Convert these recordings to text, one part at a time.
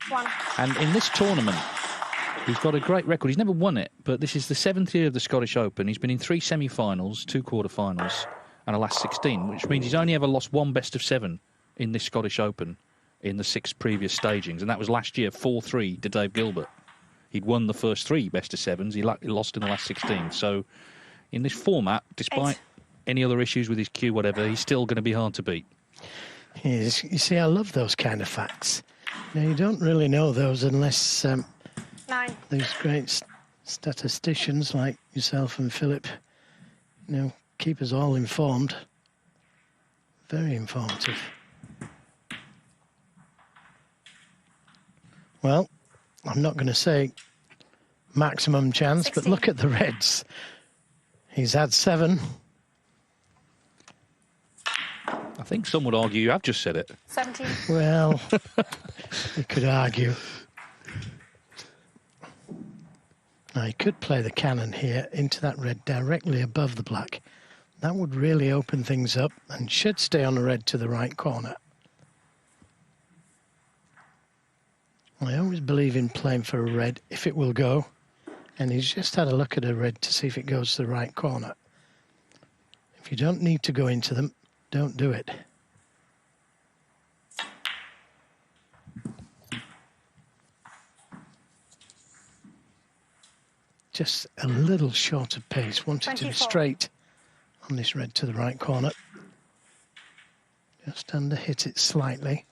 1. And in this tournament, he's got a great record. He's never won it, but this is the 7th year of the Scottish Open. He's been in 3 semi-finals, 2 quarter-finals, and a last 16, which means he's only ever lost 1 best-of-7 in this Scottish Open in the 6 previous stagings, and that was last year, 4-3 to Dave Gilbert. He'd won the first 3 best-of-7s. He lost in the last 16. So in this format, despite any other issues with his cue, whatever, he's still going to be hard to beat. You see, I love those kind of facts. You don't really know those unless 9. these great statisticians like yourself and Philip, keep us all informed. Very informative. Well, I'm not going to say maximum chance, 16. but look at the Reds. He's had 7. I think some would argue you have just said it. 17. Well, you could argue. Now, he could play the cannon here into that red directly above the black. That would really open things up and should stay on the red to the right corner. I always believe in playing for a red if it will go. And he's just had a look at a red to see if it goes to the right corner. If you don't need to go into them, don't do it. Just a little short of pace. Wanted 24. to be straight on this red to the right corner. Just under hit it slightly.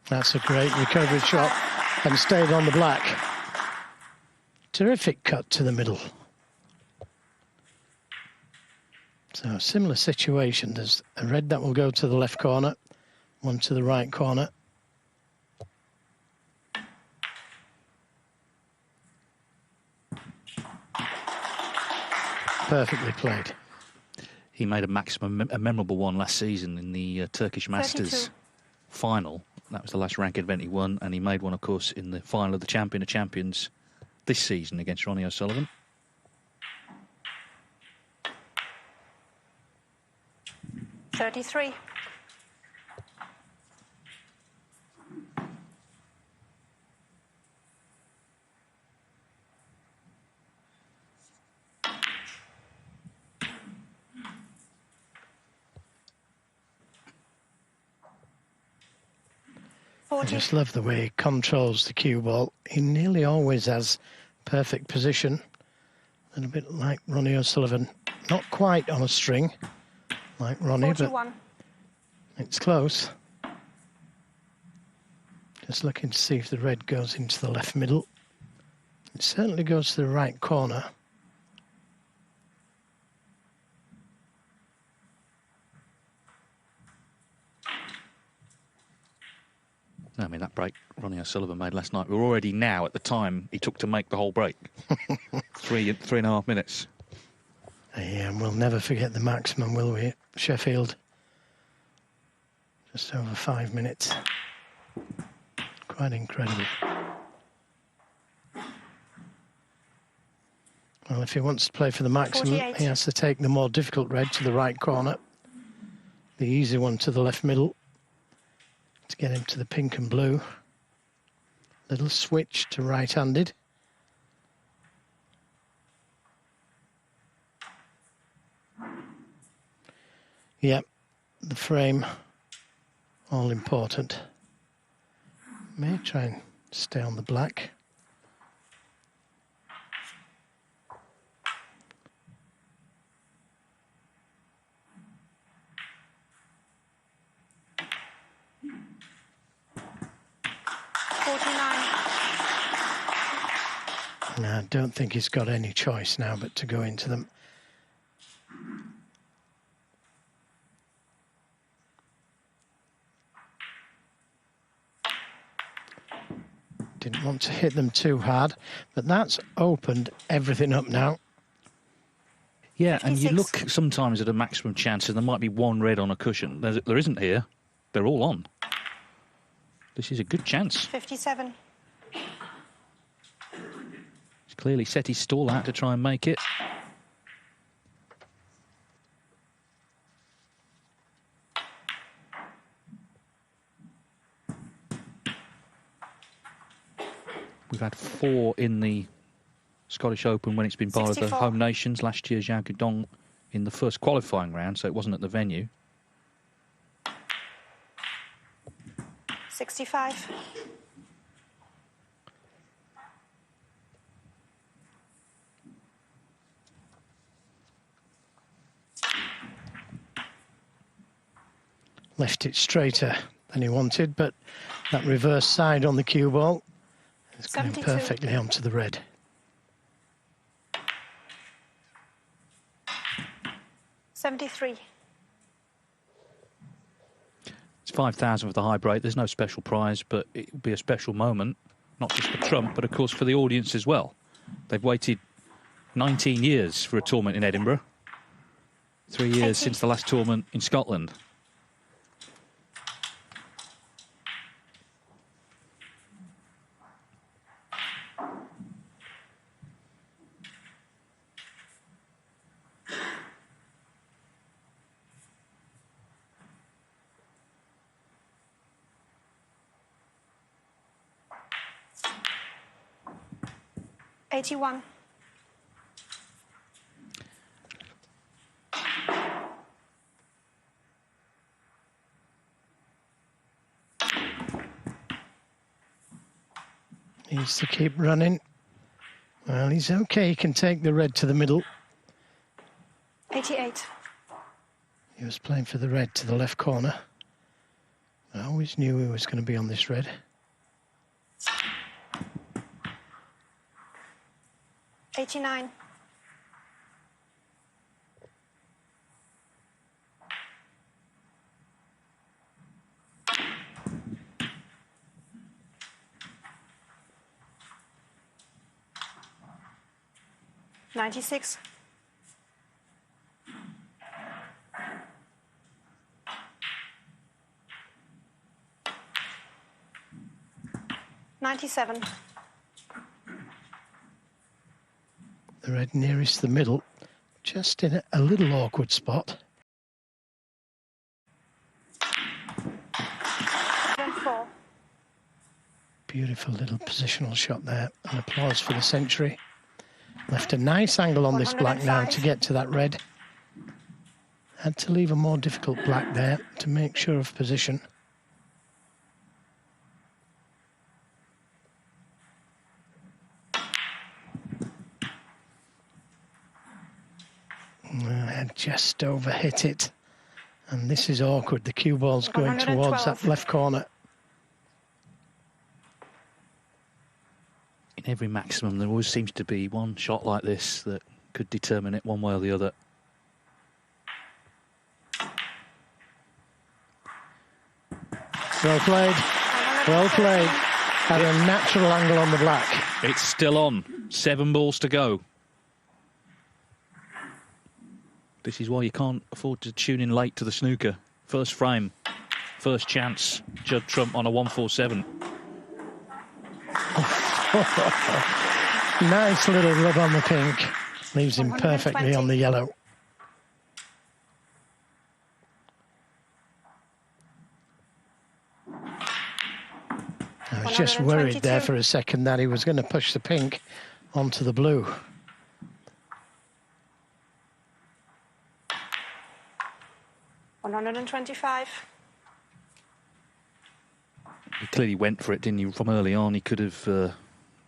That's a great recovery shot and stayed on the black. Terrific cut to the middle. So similar situation. There's a red that will go to the left corner, one to the right corner. Perfectly played. He made a memorable one last season in the Turkish Masters 32. final. That was the last ranked event he won, and he made one, of course, in the final of the Champion of Champions this season against Ronnie O'Sullivan. $33. I just love the way he controls the cue ball. He nearly always has perfect position. A little bit like Ronnie O'Sullivan. Not quite on a string like Ronnie, 41. but it's close. Just looking to see if the red goes into the left middle. It certainly goes to the right corner. I mean, that break Ronnie O'Sullivan made last night, we were already now at the time he took to make the whole break. 3.5 minutes. Yeah, and we'll never forget the maximum, will we? Sheffield. Just over 5 minutes. Quite incredible. Well, if he wants to play for the maximum, 48. he has to take the more difficult red to the right corner. The easy one to the left middle. To get him to the pink and blue. Little switch to right-handed. Yep, the frame, all important. May try and stay on the black. I don't think he's got any choice now but to go into them. Didn't want to hit them too hard, but that's opened everything up now. Yeah, and you 56. look sometimes at a maximum chance and there might be one red on a cushion. There isn't here. They're all on. This is a good chance. 57. He's clearly set his stall out to try and make it. We've had 4 in the Scottish Open when it's been part of the 64. home nations. Last year, Zhao Guidong in the first qualifying round, so it wasn't at the venue. 65. Left it straighter than he wanted, but that reverse side on the cue ball is going 72. perfectly onto the red. 73. It's 5,000 for the high break. There's no special prize, but it will be a special moment, not just for Trump, but of course for the audience as well. They've waited 19 years for a tournament in Edinburgh. 3 years 80. since the last tournament in Scotland. $81. Needs to keep running. Well, he's okay. He can take the red to the middle. 88. He was playing for the red to the left corner. I always knew he was going to be on this red. 89. $96. $97. The red nearest the middle, just in a little awkward spot. 4. Beautiful little positional shot there. And applause for the century. Left a nice angle on this black now to get to that red. Had to leave a more difficult black there to make sure of position. Had just over hit it. And this is awkward. The cue ball's going towards that left corner. In every maximum, there always seems to be one shot like this that could determine it one way or the other. Well played. Well played. Had a natural angle on the black. It's still on. 7 balls to go. This is why you can't afford to tune in late to the snooker. First frame, first chance. Judd Trump on a 147. Nice little rub on the pink. Leaves him perfectly on the yellow. I was just worried there for a second that he was going to push the pink onto the blue. $125. He clearly went for it, didn't he, from early on. He could have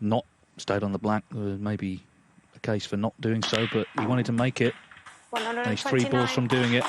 not stayed on the black. Maybe a case for not doing so, but he wanted to make it. And he's 3 balls from doing it.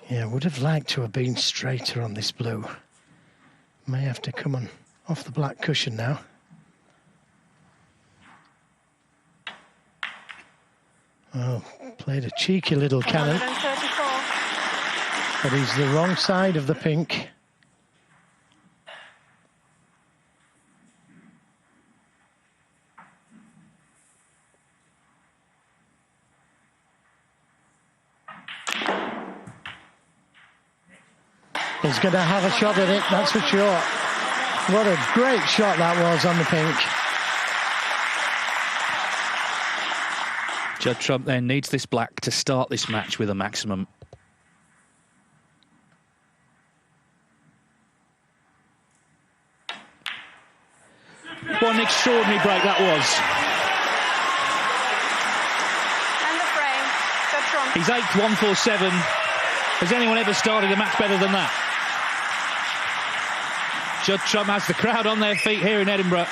Yeah, would have liked to have been straighter on this blue. May have to come on off the black cushion now. Oh, played a cheeky little cannon. 134. But he's the wrong side of the pink. He's going to have a shot at it, that's for sure. What a great shot that was on the pink. Judd Trump then needs this black to start this match with a maximum. What an extraordinary break that was. And the frame. Judd Trump. He's 8-1-4-7. Has anyone ever started a match better than that? Judd Trump has the crowd on their feet here in Edinburgh.